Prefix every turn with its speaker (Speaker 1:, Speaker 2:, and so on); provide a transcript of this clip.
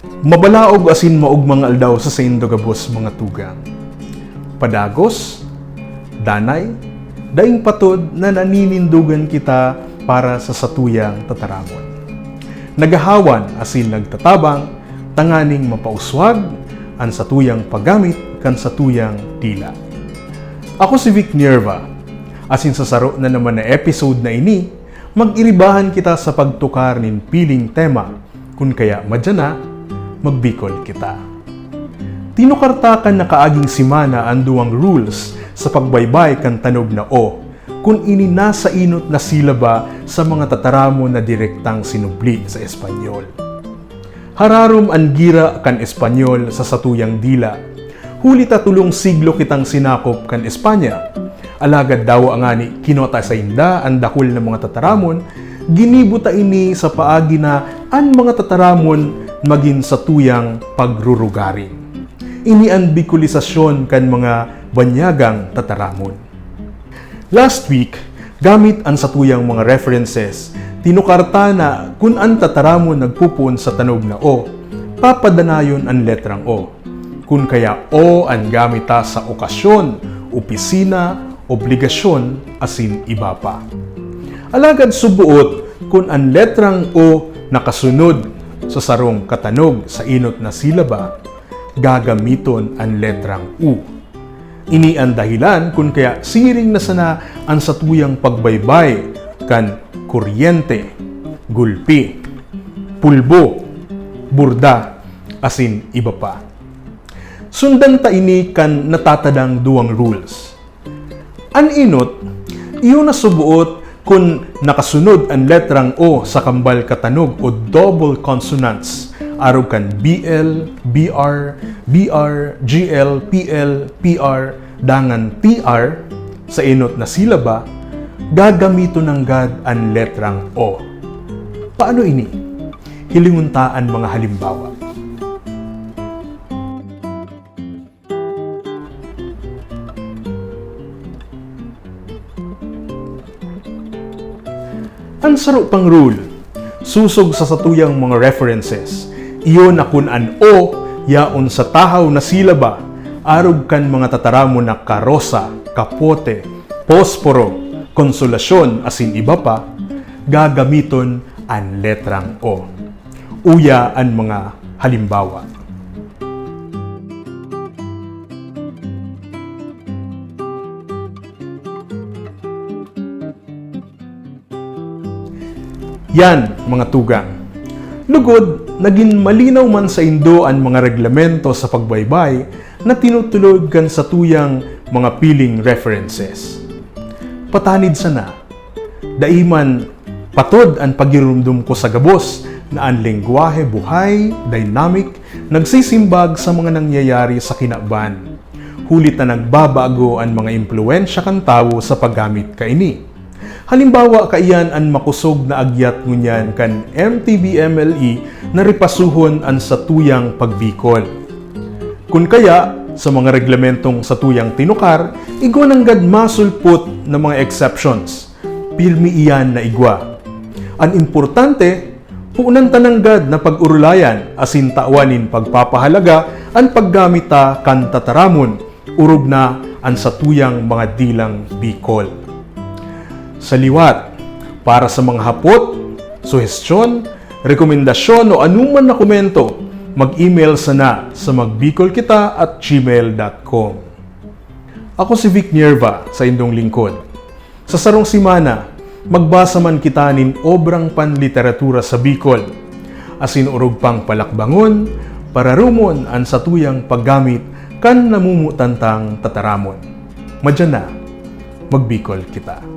Speaker 1: Mabalaog asin maog mga aldaw sa saindo gabos mga tugang. Padagos, danay, daing patod na naninindugan kita para sa satuyang tataramon. Nagahawan asin nagtatabang, tanganing mapauswag, ang satuyang paggamit kan satuyang dila. Ako si Vic Nierva, asin sa saro na naman na episode na ini, mag-iribahan kita sa pagtukar nin piling tema, kun kaya madyana, magbikol kita. Tinukarta kan nakaaging simana ang duwang rules sa pagbaybay kan tanog na o, kung ini nasa inot na silaba sa mga tataramo na direktang sinubli sa Espanyol. Hararom ang gira kan Espanyol sa satuyang dila. Huli tatulong siglo kitang sinakop kan Espanya. Alagad daw ang ani kinota sa inda ang dakul na mga tataramon, ginibuta ini sa paagi na ang mga tataramon maging satuyang pagrurugarin. Ini ang bikulisasyon kan mga banyagang tataramon. Last week, gamit ang satuyang mga references, tinukarta na kung ang tataramon nagpupun sa tanog na O, papadanayon ang letrang O. Kung kaya O ang gamita sa okasyon, opisina, obligasyon, asin iba pa. Alagad subuot kung ang letrang O nakasunod sa sarong katanog sa inot na silaba, gagamiton ang letrang U. Ini ang dahilan kung kaya siring na sana ang satuyang pagbaybay kan kuryente, gulpi, pulbo, burda, asin iba pa. Sundan ta ini kan natatadang duwang rules. An inot, iyon na subuot kung nakasunod ang letrang O sa kambal katanog o double consonants, araw kan BL, BR, BR, GL, PL, PR, dangan TR sa inot na silaba, gagamito ng gad ang letrang O. Paano ini? Hilinguntaan mga halimbawa. Ang saro pang rule, susog sa satuyang mga references, iyon na kun an O yaon sa tahaw na silaba, arog kan mga tataramo na karosa, kapote, posporo, konsolasyon asin iba pa, gagamiton ang letrang O. Uya ang mga halimbawa. Yan, mga tugang. Lugod, naging malinaw man sa Indo ang mga reglamento sa pagbaybay na tinutulog kan sa tuyang mga piling references. Patanid sana, daiman patod ang pagirumdum ko sa gabos na ang lengguwahe buhay, dynamic, nagsisimbag sa mga nangyayari sa kinaban. Hulit na nagbabago ang mga impluensya kan tao sa paggamit kaini. Halimbawa kaiyan ang makusog na agyat ngunyan kan MTBMLE na ripasuhon ang satuyang pagbikol. Kun kaya, sa mga reglamentong satuyang tinukar, igwa ng gad masulput na mga exceptions. Pilmi iyan na igwa. Ang importante, puunan tananggad na pag-urulayan asin tawanin pagpapahalaga ang paggamita kan tataramon, urog na ang satuyang mga dilang bikol. Sa liwat, para sa mga hapot, suhestyon, rekomendasyon o anuman na komento, mag-email sana sa magbicolkita@gmail.com. Ako si Vic Nierva sa indong lingkod. Sa sarong simana, magbasa man kita nin obrang panliteratura sa Bicol, asin urog pang palakbangon, pararumon ang satuyang paggamit kan namumutantang tataramon. Madyana, magbikol kita.